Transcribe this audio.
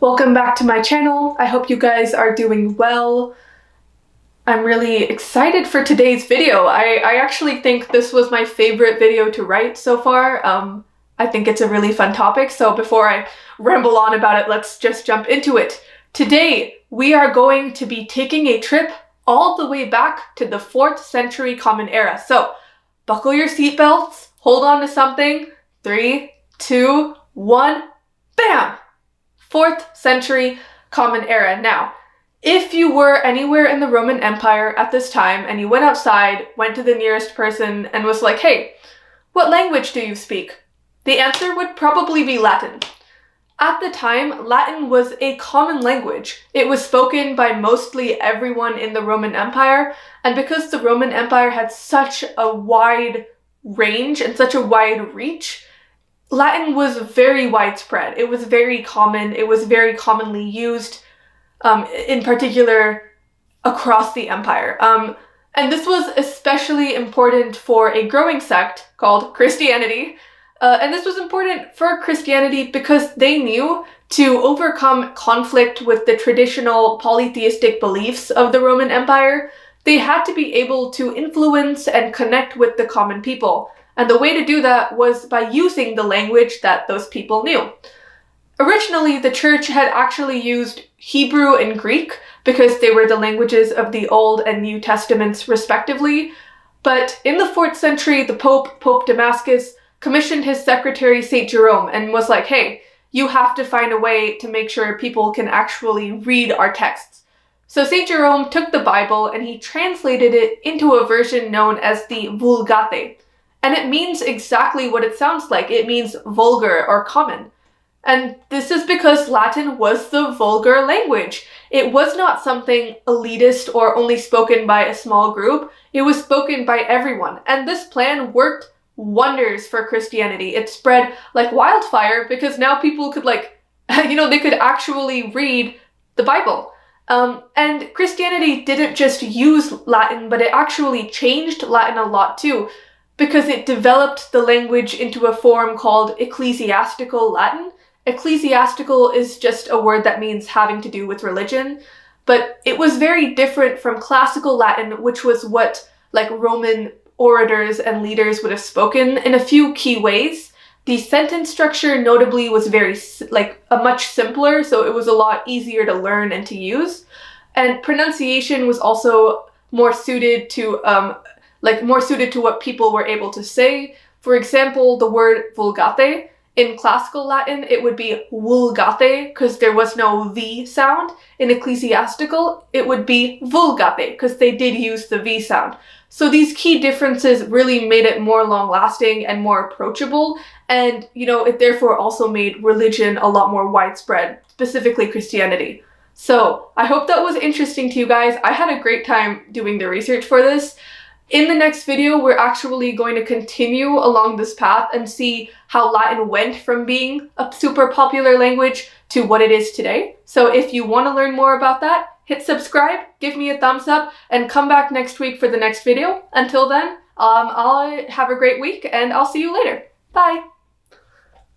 Welcome back to my channel. I hope you guys are doing well. I'm really excited for today's video. I actually think this was my favorite video to write so far. I think it's a really fun topic, so before I ramble on about it, let's just jump into it. Today, we are going to be taking a trip all the way back to the 4th century Common Era. So, buckle your seatbelts, hold on to something. 3, 2, 1, bam! 4th century Common Era. Now, if you were anywhere in the Roman Empire at this time and you went outside, went to the nearest person and was like, hey, what language do you speak? The answer would probably be Latin. At the time, Latin was a common language. It was spoken by mostly everyone in the Roman Empire, and because the Roman Empire had such a wide range and such a wide reach, Latin was very widespread. It was very common. It was very commonly used, in particular across the empire. And this was especially important for a growing sect called Christianity. And this was important for Christianity because they knew to overcome conflict with the traditional polytheistic beliefs of the Roman Empire, they had to be able to influence and connect with the common people. And the way to do that was by using the language that those people knew. Originally, the church had actually used Hebrew and Greek because they were the languages of the Old and New Testaments respectively. But in the 4th century, the Pope Damascus, commissioned his secretary, St. Jerome, and was like, hey, you have to find a way to make sure people can actually read our texts. So St. Jerome took the Bible and he translated it into a version known as the Vulgate. And it means exactly what it sounds like. It means vulgar or common. And this is because Latin was the vulgar language. It was not something elitist or only spoken by a small group. It was spoken by everyone. And this plan worked wonders for Christianity. It spread like wildfire because now people could they could actually read the Bible. And Christianity didn't just use Latin, but it actually changed Latin a lot too, because it developed the language into a form called ecclesiastical Latin. Ecclesiastical is just a word that means having to do with religion, but it was very different from classical Latin, which was what Roman orators and leaders would have spoken in a few key ways. The sentence structure notably was much simpler, so it was a lot easier to learn and to use. And pronunciation was also more suited to what people were able to say. For example, the word vulgate, in classical Latin, it would be vulgate because there was no V sound. In ecclesiastical, it would be vulgate because they did use the V sound. So these key differences really made it more long-lasting and more approachable. And, it therefore also made religion a lot more widespread, specifically Christianity. So I hope that was interesting to you guys. I had a great time doing the research for this. In the next video, we're actually going to continue along this path and see how Latin went from being a super popular language to what it is today. So if you want to learn more about that, hit subscribe, give me a thumbs up, and come back next week for the next video. Until then, I'll have a great week and I'll see you later. Bye!